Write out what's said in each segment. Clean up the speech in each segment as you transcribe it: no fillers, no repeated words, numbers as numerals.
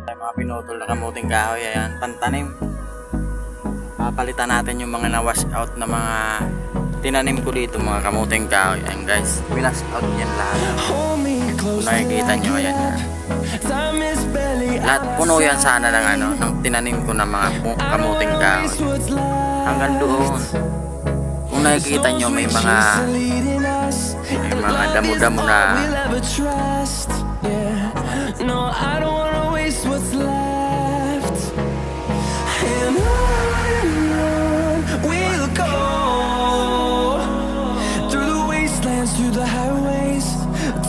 Ay, mga pinutol na kamuting kahoy, ayan, pantanim. Papalitan natin yung mga na-wash out na mga tinanim ko dito, mga kamuting kahoy. Ayan guys, winas out yan lahat. Kung nakikita nyo, ayan yan. Lahat puno yan sana ng ng tinanim ko na mga kamuting kahoy. Hanggang doon. Kung nakikita nyo, may mga damo-damo na. No, I don't wanna waste what's left. And on we'll go, through the wastelands, through the highways,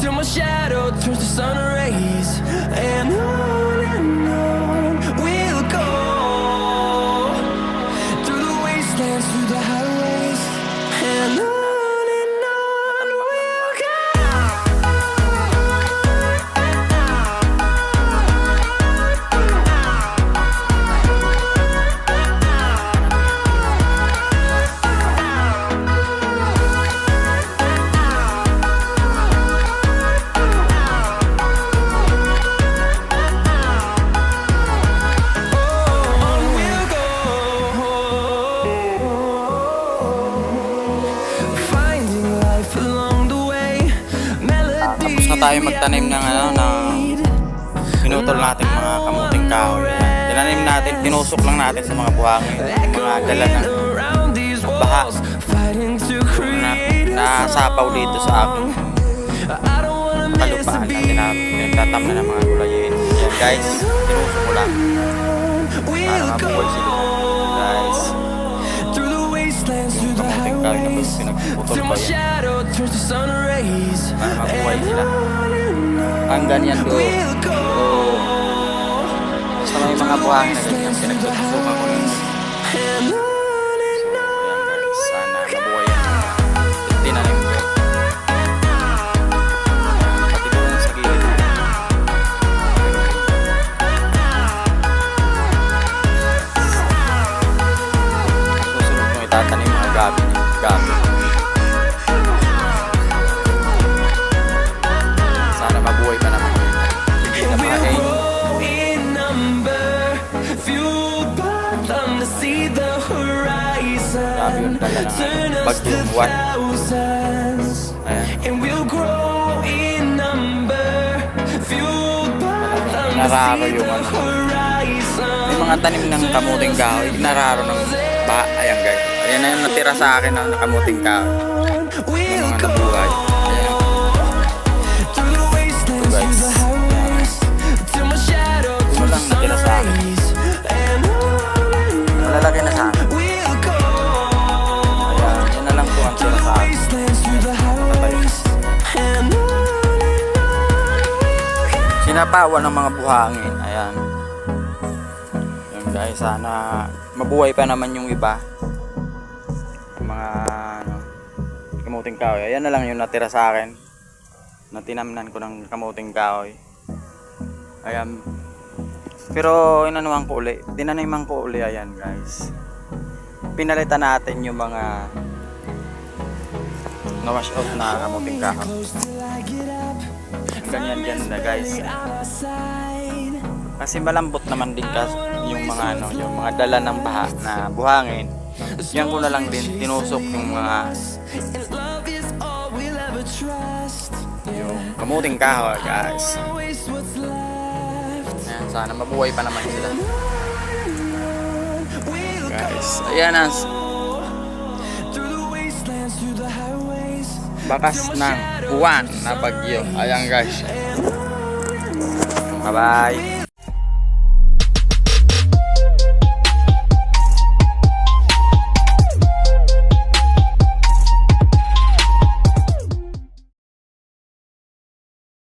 till my shadow turns to sun rays. And on we'll go, through the wastelands, through the highways, and on. Tapos na tayo magtanim ng pinutol natin mga kamuting kahoy. Tinanim natin, tinusok lang natin sa mga buhangin, mga dala ng baha na nasapaw dito sa aking kalupaan na pinagtatamna ng mga gulayin. Yan guys, tinusok ko lang para mabuhay sila guys. Kamuting kahoy na pinagputol ko yan para mabuhay sila. Ang ganyan doon. Basta may mga buhangin na ganyan pinagtutusukan ko yun. So yan guys, sana mabuhay yan. Tinanim ko. Pati doon sa gilid. Susunod kong itatanim mga gabi. Sana mabuhay pa naman. Hindi na makain. Grabe yun talaga ng bagyong buwan. Ayan. Nararo yung may mga tanim ng kamuting kahoy. Nararo ng baha. Ayan guys. Ayan na yung natira sa akin ng kamuting kahoy. Yung mga nabuhay. Ayan. Ito guys. Ito lang natira sa akin. Malalaki na sa akin. Sinapawan ng mga buhangin. Ayan. Yan guys, sana mabuhay pa naman yung iba. Yung mga kamuting kahoy. Ayan na lang yung natira sa akin. Natinamnan ko ng kamuting kahoy. Ayan. Pero inanuhan ko uli. Dinaniman ko uli. Ayan guys. Pinalitan natin yung mga na-wash out na kamuting kahoy. Ganyan na guys. Kasi malambot naman din kasi yung mga yung mga dala ng baha na buhangin. Yan ko na lang din tinusok yung mga yung kamuting kahoy guys. Ayan, sana mabuhay pa naman sila guys. Ayan ang bakas ng buwan na bagyo. Ayan guys. Bye bye.